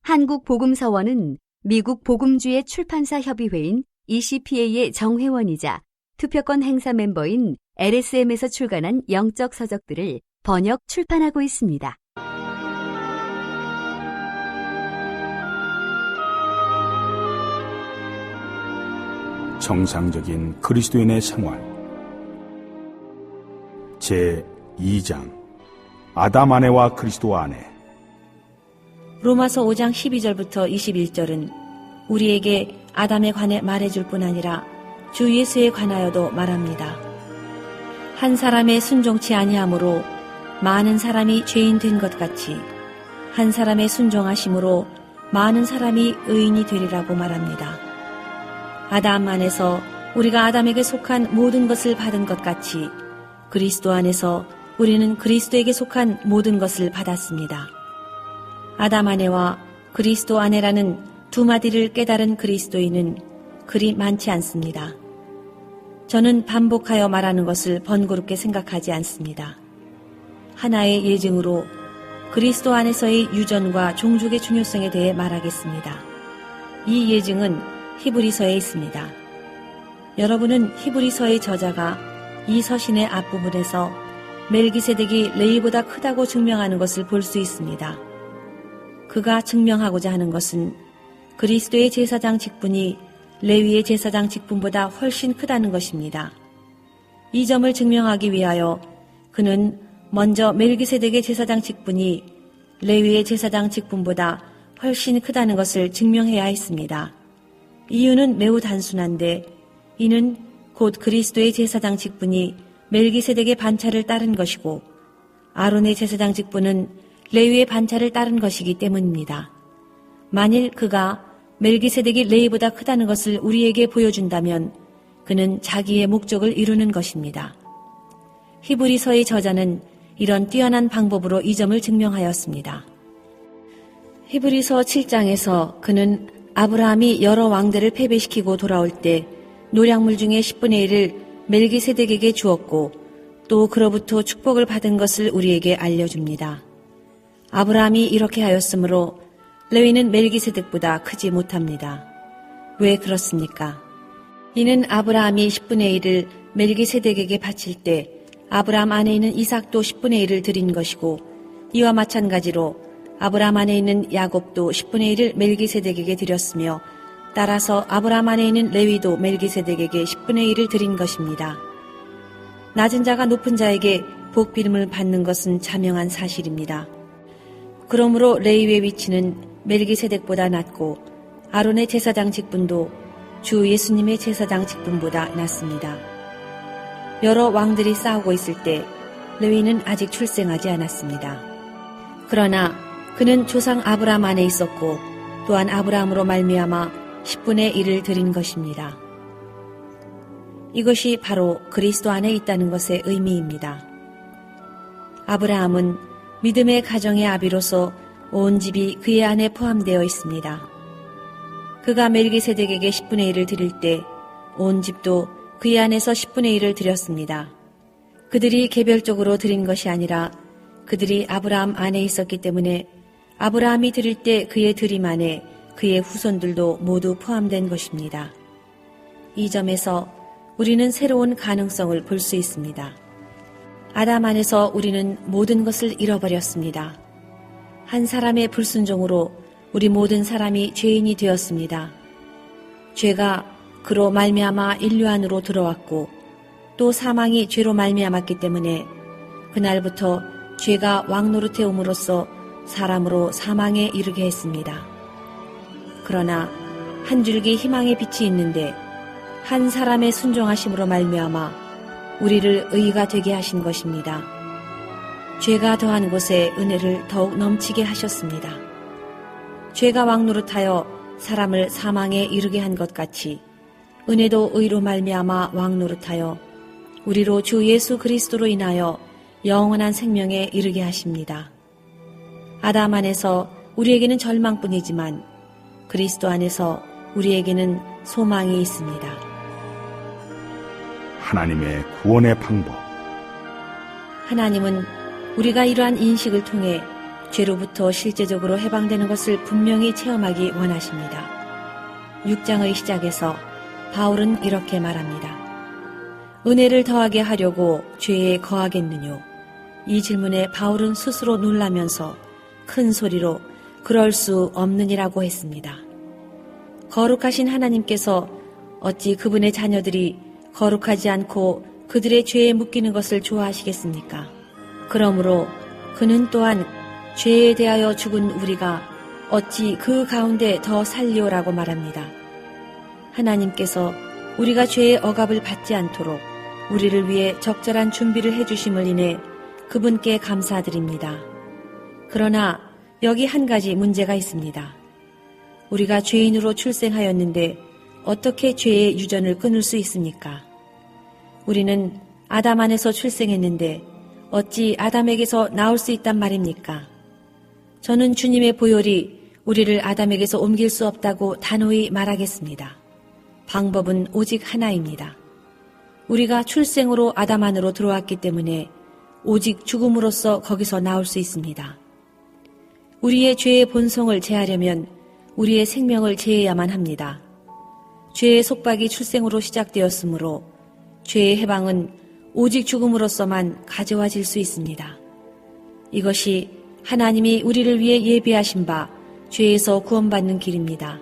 한국복음서원은 미국 복음주의 출판사 협의회인 ECPA의 정회원이자 투표권 행사 멤버인 LSM에서 출간한 영적 서적들을 번역 출판하고 있습니다. 정상적인 그리스도인의 생활 제2장 아담 아내와 그리스도 아내. 로마서 5장 12절부터 21절은 우리에게 아담에 관해 말해줄 뿐 아니라 주 예수에 관하여도 말합니다. 한 사람의 순종치 아니함으로 많은 사람이 죄인 된 것 같이 한 사람의 순종하심으로 많은 사람이 의인이 되리라고 말합니다. 아담 안에서 우리가 아담에게 속한 모든 것을 받은 것 같이 그리스도 안에서 우리는 그리스도에게 속한 모든 것을 받았습니다. 아담 아내와 그리스도 아내라는 두 마디를 깨달은 그리스도인은 그리 많지 않습니다. 저는 반복하여 말하는 것을 번거롭게 생각하지 않습니다. 하나의 예증으로 그리스도 안에서의 유전과 종족의 중요성에 대해 말하겠습니다. 이 예증은 히브리서에 있습니다. 여러분은 히브리서의 저자가 이 서신의 앞부분에서 멜기세덱이 레위보다 크다고 증명하는 것을 볼 수 있습니다. 그가 증명하고자 하는 것은 그리스도의 제사장 직분이 레위의 제사장 직분보다 훨씬 크다는 것입니다. 이 점을 증명하기 위하여 그는 먼저 멜기세덱의 제사장 직분이 레위의 제사장 직분보다 훨씬 크다는 것을 증명해야 했습니다. 이유는 매우 단순한데 이는 곧 그리스도의 제사장 직분이 멜기세덱의 반차를 따른 것이고 아론의 제사장 직분은 레위의 반차를 따른 것이기 때문입니다. 만일 그가 멜기세덱이 레위보다 크다는 것을 우리에게 보여준다면 그는 자기의 목적을 이루는 것입니다. 히브리서의 저자는 이런 뛰어난 방법으로 이 점을 증명하였습니다. 히브리서 7장에서 그는 아브라함이 여러 왕들을 패배시키고 돌아올 때 노략물 중에 10분의 1을 멜기세덱에게 주었고 또 그로부터 축복을 받은 것을 우리에게 알려줍니다. 아브라함이 이렇게 하였으므로 레위는 멜기세덱보다 크지 못합니다. 왜 그렇습니까? 이는 아브라함이 10분의 1을 멜기세덱에게 바칠 때 아브라함 안에 있는 이삭도 10분의 1을 드린 것이고 이와 마찬가지로 아브라함 안에 있는 야곱도 10분의 1을 멜기세덱에게 드렸으며 따라서 아브라함 안에 있는 레위도 멜기세덱에게 10분의 1을 드린 것입니다. 낮은 자가 높은 자에게 복비름을 받는 것은 자명한 사실입니다. 그러므로 레위의 위치는 멜기세덱보다 낮고 아론의 제사장 직분도 주 예수님의 제사장 직분보다 낮습니다. 여러 왕들이 싸우고 있을 때 레위는 아직 출생하지 않았습니다. 그러나 그는 조상 아브라함 안에 있었고 또한 아브라함으로 말미암아 10분의 1을 드린 것입니다. 이것이 바로 그리스도 안에 있다는 것의 의미입니다. 아브라함은 믿음의 가정의 아비로서 온 집이 그의 안에 포함되어 있습니다. 그가 멜기세덱에게 10분의 1을 드릴 때 온 집도 그의 안에서 10분의 1을 드렸습니다. 그들이 개별적으로 드린 것이 아니라 그들이 아브라함 안에 있었기 때문에 아브라함이 드릴 때 그의 드림 안에 그의 후손들도 모두 포함된 것입니다. 이 점에서 우리는 새로운 가능성을 볼 수 있습니다. 아담 안에서 우리는 모든 것을 잃어버렸습니다. 한 사람의 불순종으로 우리 모든 사람이 죄인이 되었습니다. 죄가 그로 말미암아 인류 안으로 들어왔고 또 사망이 죄로 말미암았기 때문에 그날부터 죄가 왕노릇해 옴으로써 사람으로 사망에 이르게 했습니다. 그러나 한 줄기 희망의 빛이 있는데 한 사람의 순종하심으로 말미암아 우리를 의가 되게 하신 것입니다. 죄가 더한 곳에 은혜를 더욱 넘치게 하셨습니다. 죄가 왕노릇하여 사람을 사망에 이르게 한 것 같이 은혜도 의로 말미암아 왕노릇하여 우리로 주 예수 그리스도로 인하여 영원한 생명에 이르게 하십니다. 아담 안에서 우리에게는 절망뿐이지만 그리스도 안에서 우리에게는 소망이 있습니다. 하나님의 구원의 방법. 하나님은 우리가 이러한 인식을 통해 죄로부터 실제적으로 해방되는 것을 분명히 체험하기 원하십니다. 6장의 시작에서 바울은 이렇게 말합니다. 은혜를 더하게 하려고 죄에 거하겠느뇨? 이 질문에 바울은 스스로 놀라면서 큰 소리로 그럴 수 없느니라고 했습니다. 거룩하신 하나님께서 어찌 그분의 자녀들이 거룩하지 않고 그들의 죄에 묶이는 것을 좋아하시겠습니까? 그러므로 그는 또한 죄에 대하여 죽은 우리가 어찌 그 가운데 더 살리오라고 말합니다. 하나님께서 우리가 죄의 억압을 받지 않도록 우리를 위해 적절한 준비를 해주심을 인해 그분께 감사드립니다. 그러나 여기 한 가지 문제가 있습니다. 우리가 죄인으로 출생하였는데 어떻게 죄의 유전을 끊을 수 있습니까? 우리는 아담 안에서 출생했는데 어찌 아담에게서 나올 수 있단 말입니까? 저는 주님의 보혈이 우리를 아담에게서 옮길 수 없다고 단호히 말하겠습니다. 방법은 오직 하나입니다. 우리가 출생으로 아담 안으로 들어왔기 때문에 오직 죽음으로써 거기서 나올 수 있습니다. 우리의 죄의 본성을 제하려면 우리의 생명을 제해야만 합니다. 죄의 속박이 출생으로 시작되었으므로 죄의 해방은 오직 죽음으로서만 가져와질 수 있습니다. 이것이 하나님이 우리를 위해 예비하신 바 죄에서 구원받는 길입니다.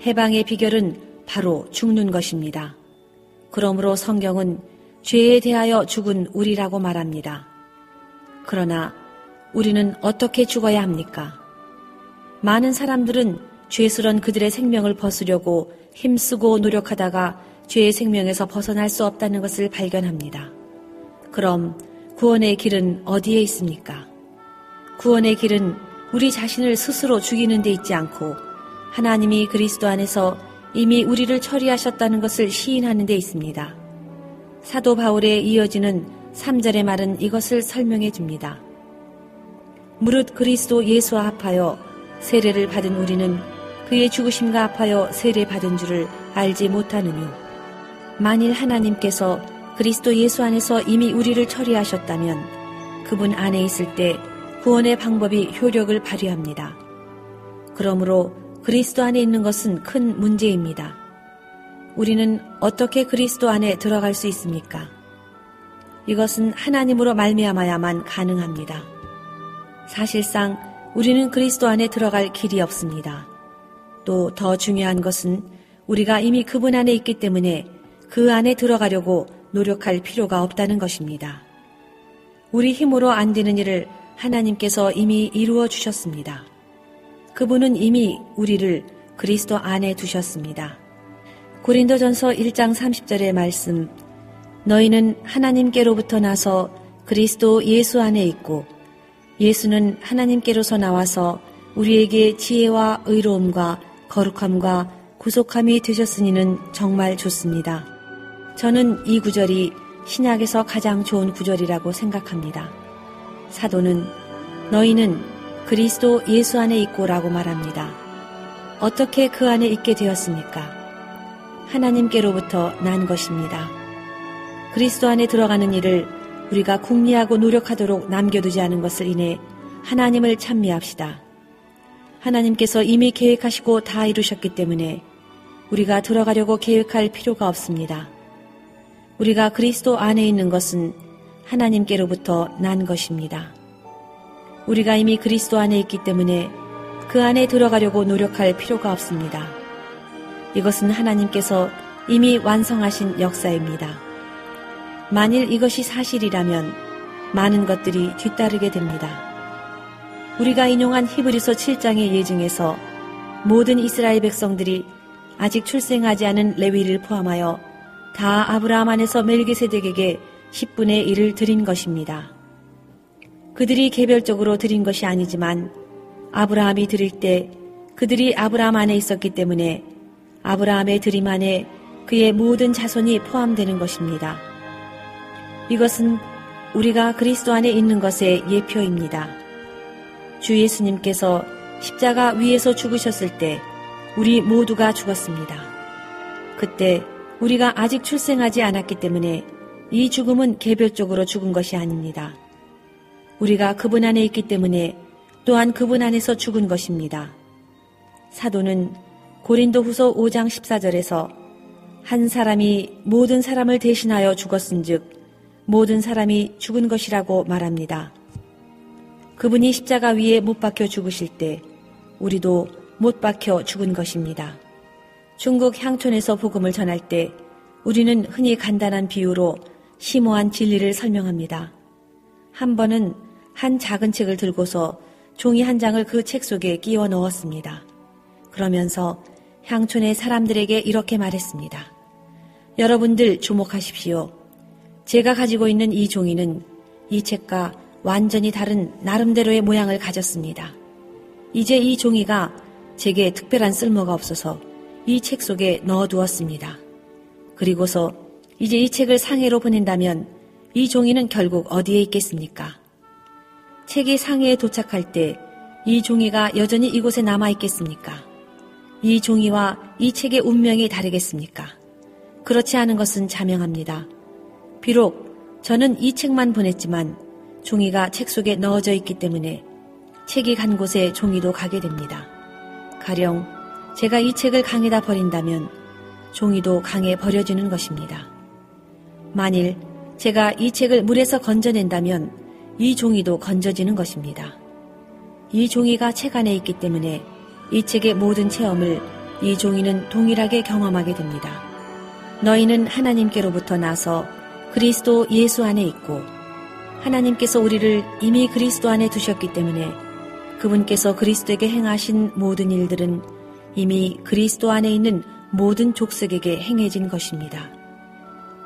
해방의 비결은 바로 죽는 것입니다. 그러므로 성경은 죄에 대하여 죽은 우리라고 말합니다. 그러나 우리는 어떻게 죽어야 합니까? 많은 사람들은 죄스런 그들의 생명을 벗으려고 힘쓰고 노력하다가 죄의 생명에서 벗어날 수 없다는 것을 발견합니다. 그럼 구원의 길은 어디에 있습니까? 구원의 길은 우리 자신을 스스로 죽이는 데 있지 않고 하나님이 그리스도 안에서 이미 우리를 처리하셨다는 것을 시인하는 데 있습니다. 사도 바울에 이어지는 3절의 말은 이것을 설명해 줍니다. 무릇 그리스도 예수와 합하여 세례를 받은 우리는 그의 죽으심과 합하여 세례 받은 줄을 알지 못하느뇨. 만일 하나님께서 그리스도 예수 안에서 이미 우리를 처리하셨다면 그분 안에 있을 때 구원의 방법이 효력을 발휘합니다. 그러므로 그리스도 안에 있는 것은 큰 문제입니다. 우리는 어떻게 그리스도 안에 들어갈 수 있습니까? 이것은 하나님으로 말미암아야만 가능합니다. 사실상 우리는 그리스도 안에 들어갈 길이 없습니다. 또 더 중요한 것은 우리가 이미 그분 안에 있기 때문에 그 안에 들어가려고 노력할 필요가 없다는 것입니다. 우리 힘으로 안 되는 일을 하나님께서 이미 이루어 주셨습니다. 그분은 이미 우리를 그리스도 안에 두셨습니다. 고린도전서 1장 30절의 말씀, 너희는 하나님께로부터 나서 그리스도 예수 안에 있고 예수는 하나님께로서 나와서 우리에게 지혜와 의로움과 거룩함과 구속함이 되셨으니는 정말 좋습니다. 저는 이 구절이 신약에서 가장 좋은 구절이라고 생각합니다. 사도는 너희는 그리스도 예수 안에 있고라고 말합니다. 어떻게 그 안에 있게 되었습니까? 하나님께로부터 난 것입니다. 그리스도 안에 들어가는 일을 우리가 궁리하고 노력하도록 남겨두지 않은 것을 인해 하나님을 찬미합시다. 하나님께서 이미 계획하시고 다 이루셨기 때문에 우리가 들어가려고 계획할 필요가 없습니다. 우리가 그리스도 안에 있는 것은 하나님께로부터 난 것입니다. 우리가 이미 그리스도 안에 있기 때문에 그 안에 들어가려고 노력할 필요가 없습니다. 이것은 하나님께서 이미 완성하신 역사입니다. 만일 이것이 사실이라면 많은 것들이 뒤따르게 됩니다. 우리가 인용한 히브리서 7장의 예증에서 모든 이스라엘 백성들이 아직 출생하지 않은 레위를 포함하여 다 아브라함 안에서 멜기세덱에게 10분의 1을 드린 것입니다. 그들이 개별적으로 드린 것이 아니지만 아브라함이 드릴 때 그들이 아브라함 안에 있었기 때문에 아브라함의 드림 안에 그의 모든 자손이 포함되는 것입니다. 이것은 우리가 그리스도 안에 있는 것의 예표입니다. 주 예수님께서 십자가 위에서 죽으셨을 때 우리 모두가 죽었습니다. 그때 우리가 아직 출생하지 않았기 때문에 이 죽음은 개별적으로 죽은 것이 아닙니다. 우리가 그분 안에 있기 때문에 또한 그분 안에서 죽은 것입니다. 사도는 고린도후서 5장 14절에서 한 사람이 모든 사람을 대신하여 죽었은즉 모든 사람이 죽은 것이라고 말합니다. 그분이 십자가 위에 못 박혀 죽으실 때 우리도 못 박혀 죽은 것입니다. 중국 향촌에서 복음을 전할 때 우리는 흔히 간단한 비유로 심오한 진리를 설명합니다. 한 번은 한 작은 책을 들고서 종이 한 장을 그 책 속에 끼워 넣었습니다. 그러면서 향촌의 사람들에게 이렇게 말했습니다. 여러분들 주목하십시오. 제가 가지고 있는 이 종이는 이 책과 완전히 다른 나름대로의 모양을 가졌습니다. 이제 이 종이가 제게 특별한 쓸모가 없어서 이 책 속에 넣어두었습니다. 그리고서 이제 이 책을 상해로 보낸다면 이 종이는 결국 어디에 있겠습니까? 책이 상해에 도착할 때 이 종이가 여전히 이곳에 남아있겠습니까? 이 종이와 이 책의 운명이 다르겠습니까? 그렇지 않은 것은 자명합니다. 비록 저는 이 책만 보냈지만 종이가 책 속에 넣어져 있기 때문에 책이 간 곳에 종이도 가게 됩니다. 가령 제가 이 책을 강에다 버린다면 종이도 강에 버려지는 것입니다. 만일 제가 이 책을 물에서 건져낸다면 이 종이도 건져지는 것입니다. 이 종이가 책 안에 있기 때문에 이 책의 모든 체험을 이 종이는 동일하게 경험하게 됩니다. 너희는 하나님께로부터 나서 그리스도 예수 안에 있고 하나님께서 우리를 이미 그리스도 안에 두셨기 때문에 그분께서 그리스도에게 행하신 모든 일들은 이미 그리스도 안에 있는 모든 족속에게 행해진 것입니다.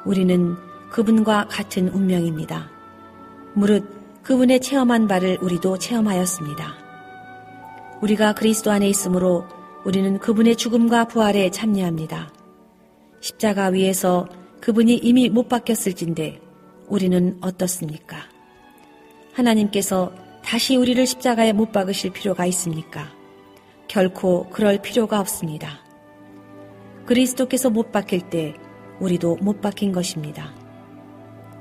우리는 그분과 같은 운명입니다. 무릇 그분의 체험한 바를 우리도 체험하였습니다. 우리가 그리스도 안에 있으므로 우리는 그분의 죽음과 부활에 참여합니다. 십자가 위에서 그분이 이미 못 박혔을진데 우리는 어떻습니까? 하나님께서 다시 우리를 십자가에 못 박으실 필요가 있습니까? 결코 그럴 필요가 없습니다. 그리스도께서 못 박힐 때 우리도 못 박힌 것입니다.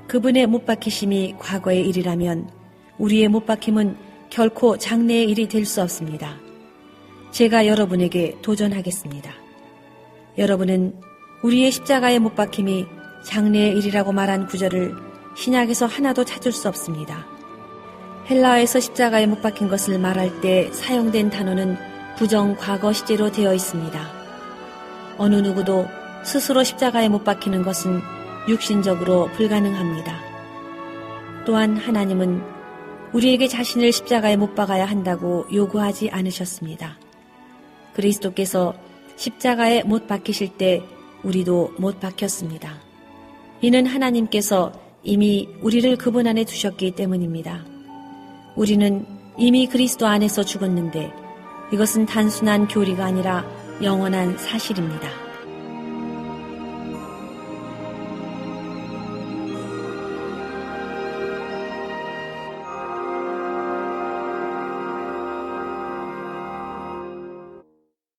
그분의 못 박히심이 과거의 일이라면 우리의 못 박힘은 결코 장래의 일이 될 수 없습니다. 제가 여러분에게 도전하겠습니다. 여러분은 우리의 십자가에 못 박힘이 장래의 일이라고 말한 구절을 신약에서 하나도 찾을 수 없습니다. 헬라어에서 십자가에 못 박힌 것을 말할 때 사용된 단어는 부정 과거 시제로 되어 있습니다. 어느 누구도 스스로 십자가에 못 박히는 것은 육신적으로 불가능합니다. 또한 하나님은 우리에게 자신을 십자가에 못 박아야 한다고 요구하지 않으셨습니다. 그리스도께서 십자가에 못 박히실 때 우리도 못 박혔습니다. 이는 하나님께서 이미 우리를 그분 안에 두셨기 때문입니다. 우리는 이미 그리스도 안에서 죽었는데 이것은 단순한 교리가 아니라 영원한 사실입니다.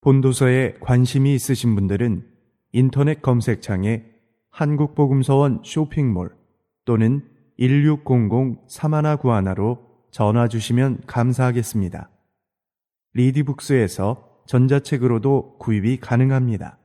본도서에 관심이 있으신 분들은 인터넷 검색창에 한국복음서원 쇼핑몰 또는 1600-3191로 전화 주시면 감사하겠습니다. 리디북스에서 전자책으로도 구입이 가능합니다.